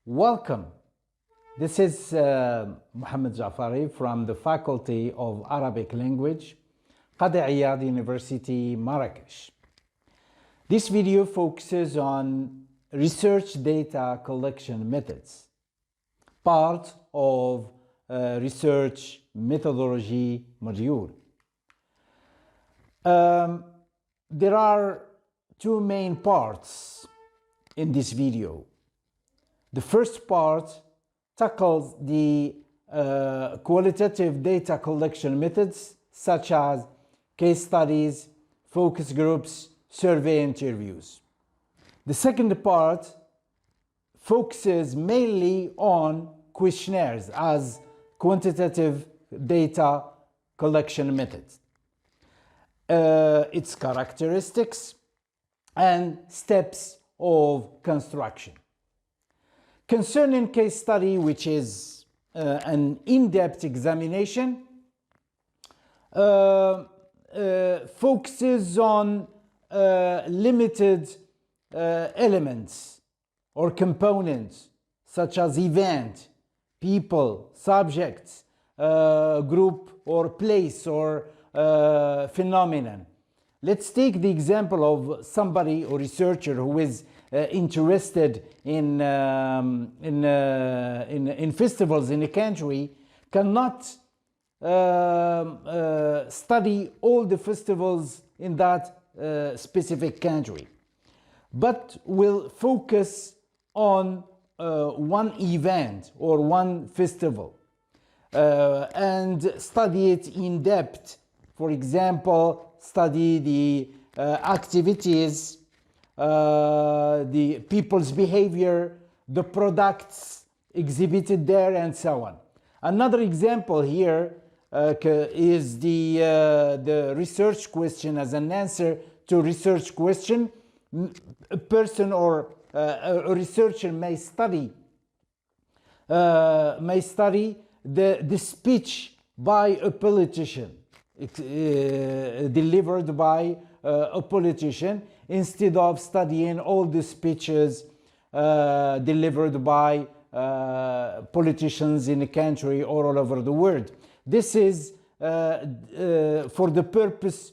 Welcome. This is Mohamed Jaafari from the Faculty of Arabic Language, Cadi Ayyad University, Marrakech. This video focuses on research data collection methods, part of research methodology module. There are two main parts in this video. The first part tackles the qualitative data collection methods such as case studies, focus groups, survey interviews. The second part focuses mainly on questionnaires as quantitative data collection methods, its characteristics and steps of construction. Concerning case study, which is an in-depth examination, focuses on limited elements or components such as event, people, subjects, group or place or phenomenon. Let's take the example of somebody or researcher who is interested in festivals in a country, cannot study all the festivals in that specific country, but will focus on one event or one festival and study it in depth. For example, study the activities, the people's behavior, the products exhibited there, and so on. Another example here is the research question as an answer to research question. A person or a researcher may study the speech by a politician, delivered by a politician, instead of studying all the speeches delivered by politicians in a country or all over the world. This is for the purpose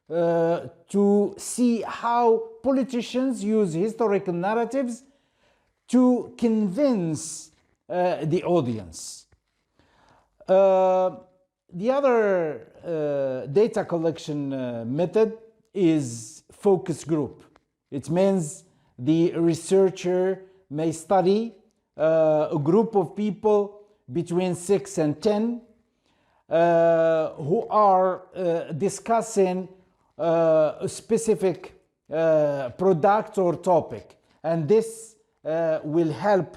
to see how politicians use historical narratives to convince the audience. The other data collection method is focus group. It means the researcher may study a group of people between 6 and 10 who are discussing a specific product or topic, and this will help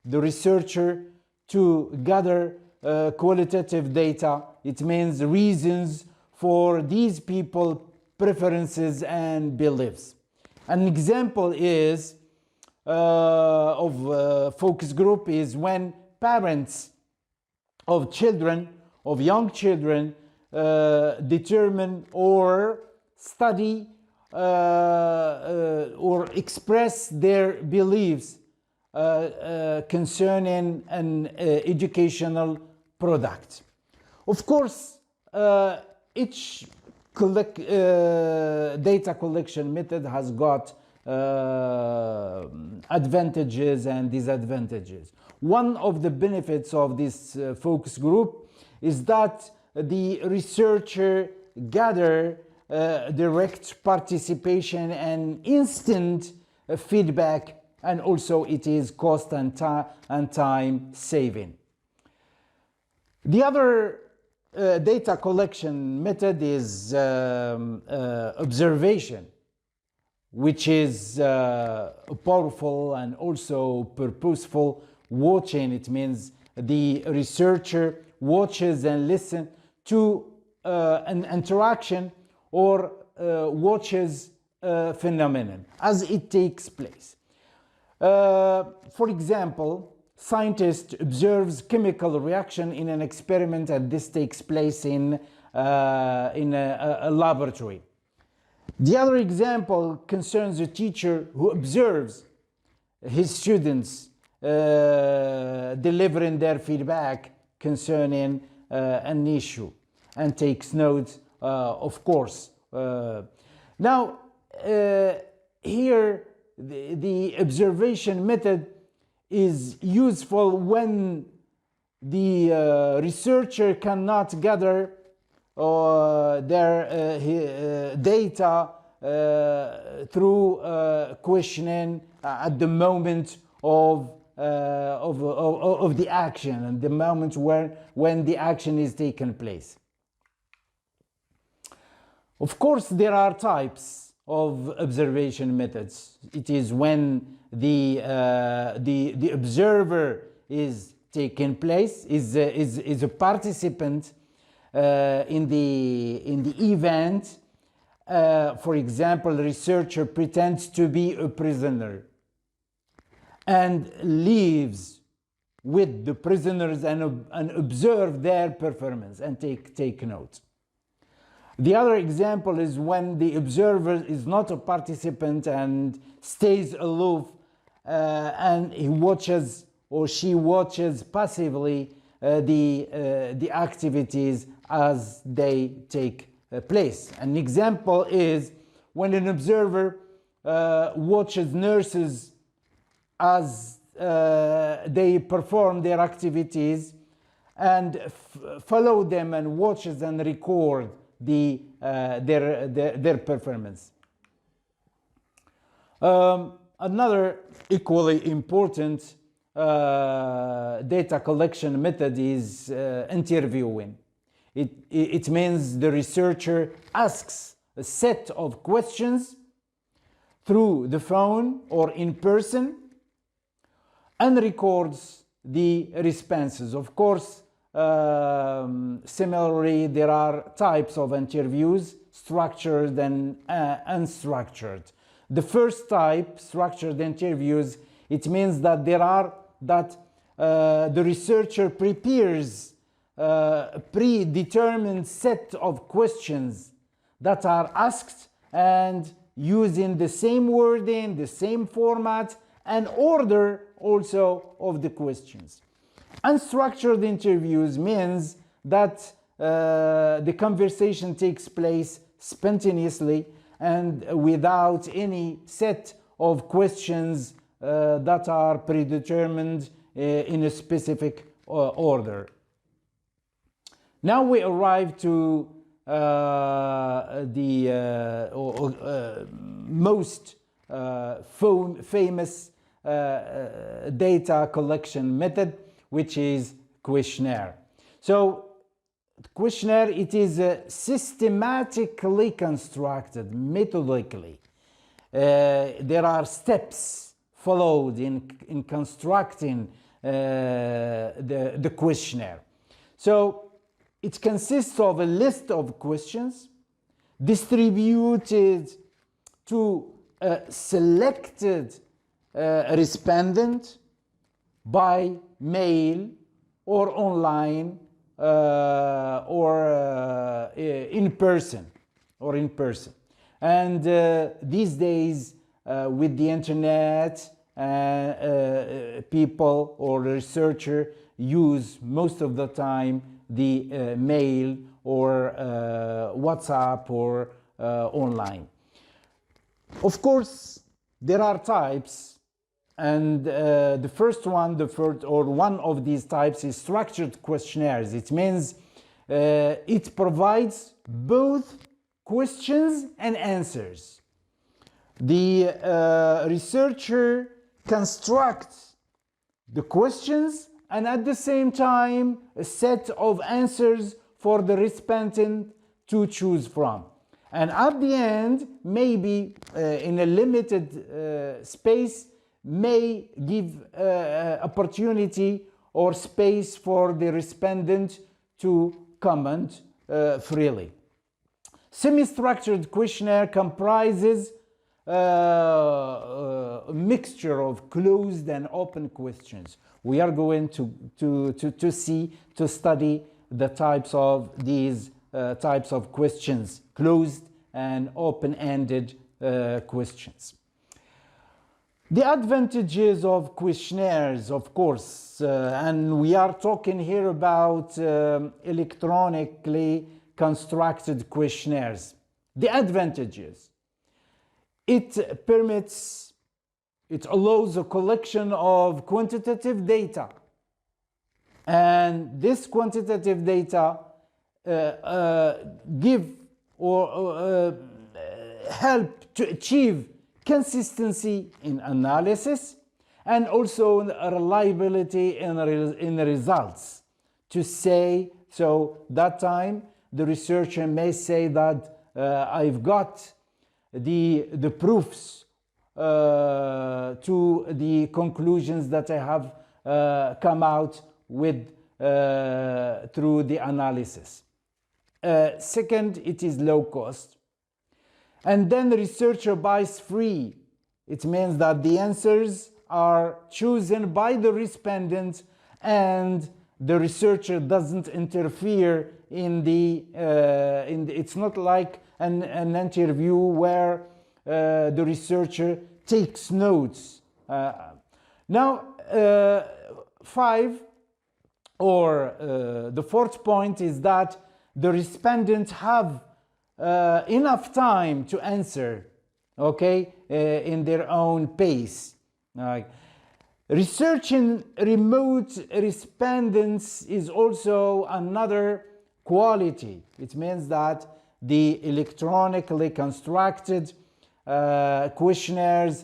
the researcher to gather qualitative data. It means reasons for these people, preferences and beliefs. An example is of focus group is when parents of children, of young children, determine or study or express their beliefs concerning an educational product. Of course, each data collection method has got advantages and disadvantages. One of the benefits of this focus group is that the researcher gather direct participation and instant feedback, and also it is cost and time saving. The other data collection method is observation, which is powerful and also purposeful watching. It means the researcher watches and listens to an interaction or watches a phenomenon as it takes place. For example, scientist observes chemical reaction in an experiment, and this takes place in a laboratory. The other example concerns a teacher who observes his students delivering their feedback concerning an issue and takes notes, of course. Now, here the observation method is useful when the researcher cannot gather their data through questioning at the moment of the action and the moment when the action is taken place. Of course, there are types of observation methods. It is when the observer is taking place, is a participant in the event. For example, a researcher pretends to be a prisoner and lives with the prisoners and observe their performance and take notes. The other example is when the observer is not a participant and stays aloof and he watches or she watches passively the activities as they take place. An example is when an observer watches nurses as they perform their activities and follow them and watches and record their performance. Another equally important data collection method is interviewing. It means the researcher asks a set of questions through the phone or in person and records the responses. Of course, similarly, there are types of interviews, structured and unstructured. The first type, structured interviews, it means that the researcher prepares a predetermined set of questions that are asked and using the same wording, the same format, and order also of the questions. Unstructured interviews means that the conversation takes place spontaneously and without any set of questions that are predetermined in a specific order. Now we arrive to the most famous data collection method, which is questionnaire. So questionnaire, it is systematically constructed, methodically. There are steps followed in constructing the questionnaire. So it consists of a list of questions distributed to a selected respondent by mail or online or in person. And these days with the internet, people or researcher use most of the time the mail or WhatsApp or online. Of course, there are types, and the first one, one of these types is structured questionnaires. It means it provides both questions and answers. The researcher constructs the questions and at the same time a set of answers for the respondent to choose from. And at the end, maybe in a limited space, may give opportunity or space for the respondent to comment freely. Semi-structured questionnaire comprises a mixture of closed and open questions. We are going to study the types of these types of questions, closed and open-ended questions. The advantages of questionnaires, of course, and we are talking here about electronically constructed questionnaires. The advantages: it allows a collection of quantitative data, and this quantitative data give or help to achieve consistency in analysis and also reliability in the results. To say, so that time the researcher may say that I've got the proofs to the conclusions that I have come out with through the analysis. Second, it is low cost. And then the researcher buys free. It means that the answers are chosen by the respondent and the researcher doesn't interfere in the, it's not like an interview where the researcher takes notes. Now, the fourth point is that the respondents have enough time to answer, okay, in their own pace. Researching remote respondents is also another quality. It means that the electronically constructed questionnaires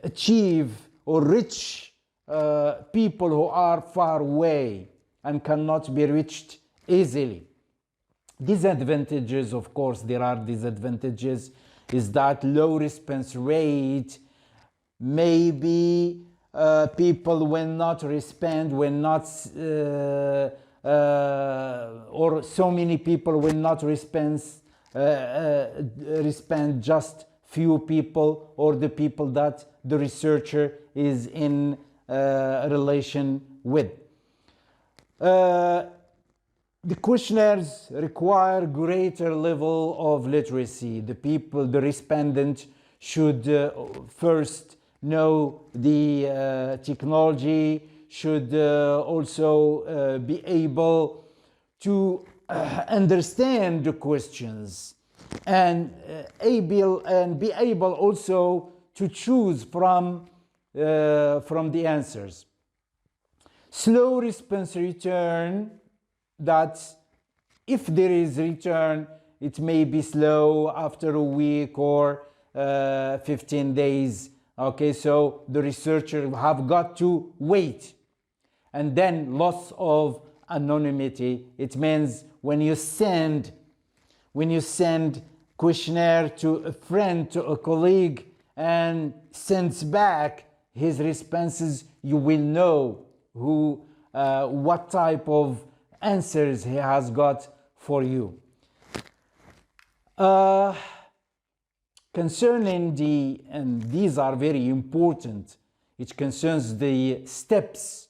achieve or reach people who are far away and cannot be reached easily. Disadvantages, of course, there are disadvantages, is that low response rate. Maybe people will not respond, or so many people will not respond, just few people, or the people that the researcher is in relation with. The questionnaires require greater level of literacy. The respondent should first know the technology, should also be able to understand the questions and be able also to choose from the answers. Slow response return, that if there is return, it may be slow after a week or 15 days. Okay, so the researcher have got to wait. And then loss of anonymity. It means when you send questionnaire to a friend, to a colleague, and sends back his responses, you will know what type of answers he has got for you. Concerning and these are very important, it concerns the steps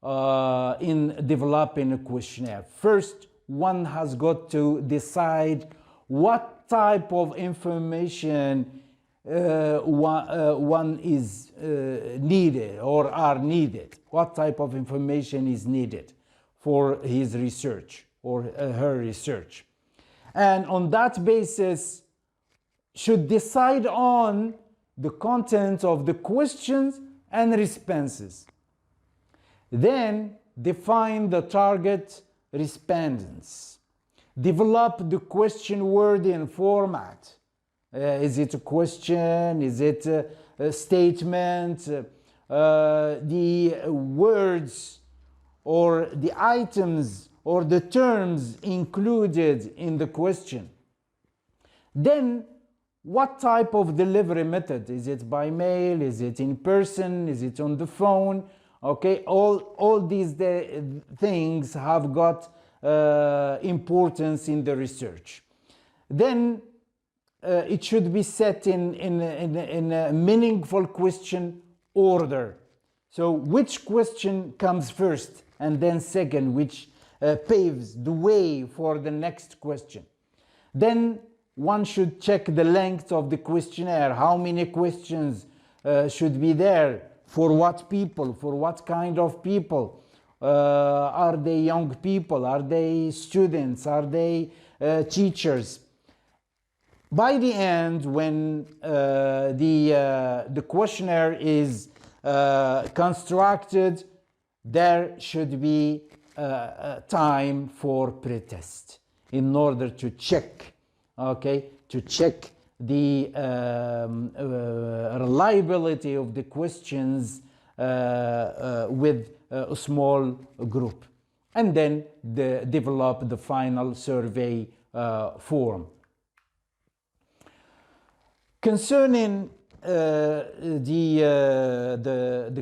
in developing a questionnaire. First, one has got to decide what type of information one is needed or are needed. What type of information is needed for his research or her research. And on that basis, should decide on the content of the questions and responses. Then define the target respondents. Develop the question wording format. Is it a question? Is it a statement? The words or the items or the terms included in the question. Then, what type of delivery method? Is it by mail? Is it in person? Is it on the phone? Okay, all these things have got importance in the research. Then it should be set in a meaningful question order. So which question comes first, and then second, which paves the way for the next question. Then one should check the length of the questionnaire. How many questions should be there? For what people? For what kind of people? Are they young people? Are they students? Are they teachers? By the end, when the questionnaire is constructed, there should be time for pretest in order to check, okay, to check the reliability of the questions with a small group, and then develop the final survey form. Concerning the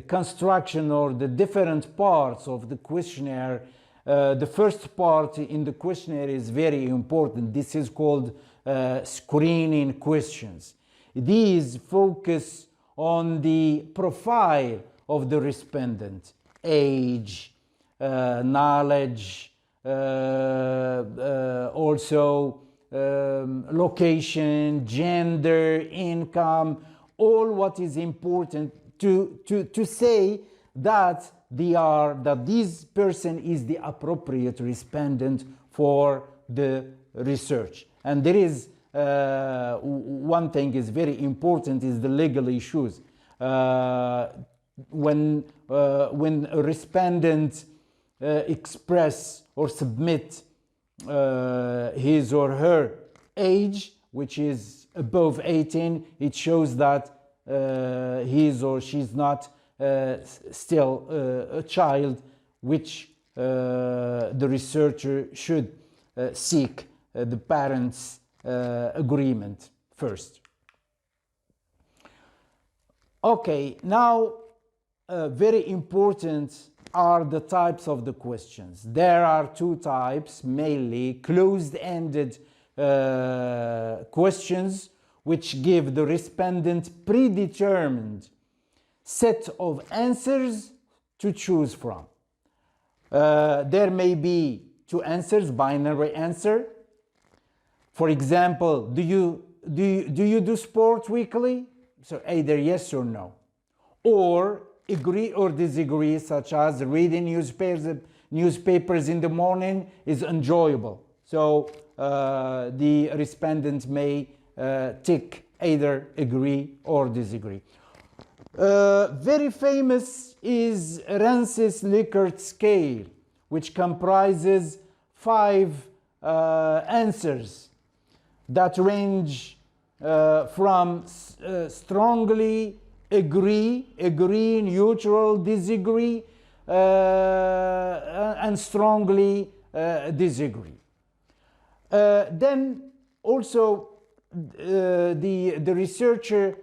construction or the different parts of the questionnaire, the first part in the questionnaire is very important. This is called screening questions. These focus on the profile of the respondent: age, knowledge, also location, gender, income, all what is important to say that this person is the appropriate respondent for the research. And there is one thing is very important, is the legal issues. When a respondent express or submit his or her age, which is above 18, it shows that his or she's not still a child, which the researcher should seek the parents' agreement first. Okay, now very important are the types of the questions. There are two types, mainly closed-ended questions, which give the respondent predetermined set of answers to choose from. There may be two answers, binary answer. For example, do you do sport weekly? So either yes or no. Or agree or disagree, such as reading newspapers in the morning is enjoyable. So the respondent may tick either agree or disagree. Very famous is Rancis-Likert scale, which comprises 5 answers that range from strongly agree, neutral, disagree, and strongly disagree. Then also the researcher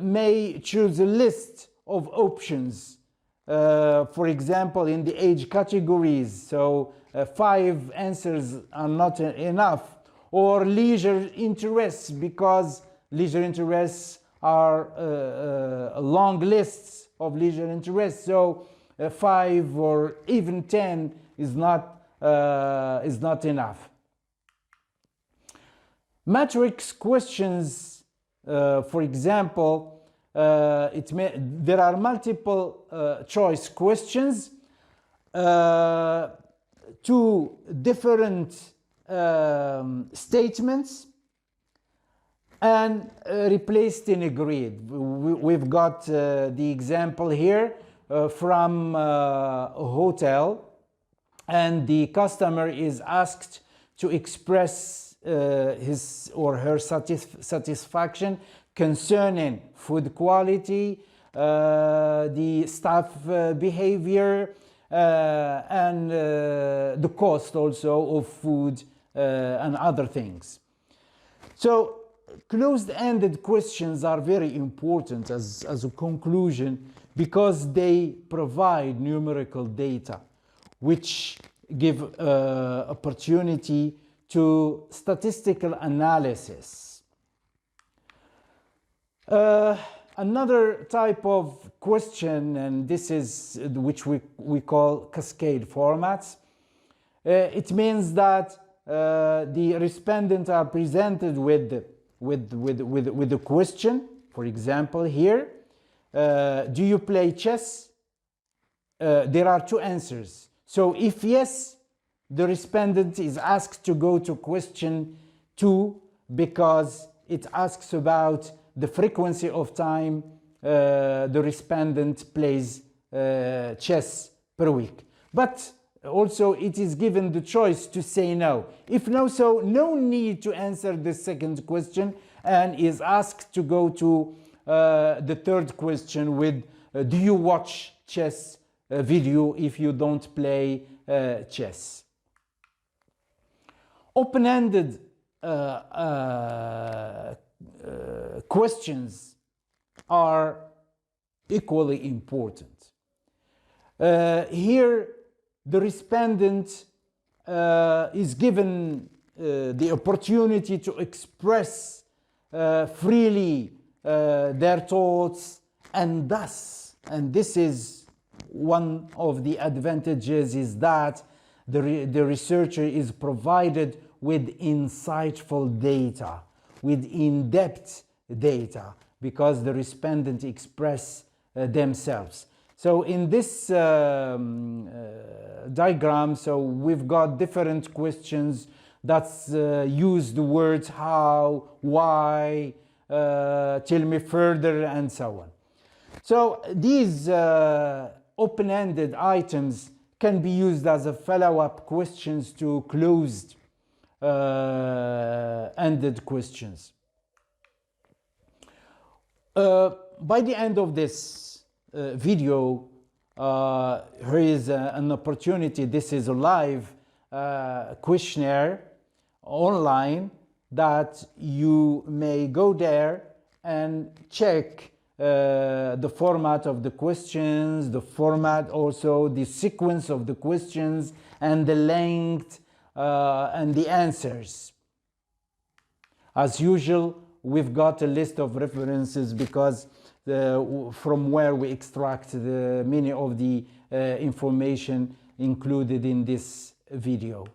may choose a list of options, for example, in the age categories. So 5 answers are not enough. Or leisure interests, because leisure interests are long lists of leisure interests. So 5 or even 10 is not enough. Matrix questions, for example, there are multiple choice questions, 2 different statements, and replaced in agreed. We've got the example here from a hotel, and the customer is asked to express his or her satisfaction concerning food quality, the staff behavior, and the cost also of food and other things. So closed-ended questions are very important as a conclusion, because they provide numerical data which give opportunity to statistical analysis. Another type of question, and this is which we call cascade formats. It means that the respondents are presented with a question. For example, here, do you play chess? There are two answers. So if yes, the respondent is asked to go to question 2 because it asks about the frequency of time the respondent plays chess per week. But also it is given the choice to say no. If no, so no need to answer the second question, and is asked to go to the third question with do you watch chess video if you don't play chess? Open-ended questions are equally important. Here the respondent is given the opportunity to express freely their thoughts, and thus, and this is one of the advantages, is that the researcher is provided with insightful data, with in-depth data, because the respondent express themselves. So in this diagram, so we've got different questions that use the words how, why, tell me further, and so on. So these open-ended items can be used as a follow-up questions to closed-ended questions. By the end of this video, here is an opportunity. This is a live questionnaire online that you may go there and check the format of the questions, the format also, the sequence of the questions, and the length and the answers. As usual, we've got a list of references because from where we extract many of the information included in this video.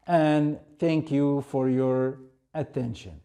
And thank you for your attention.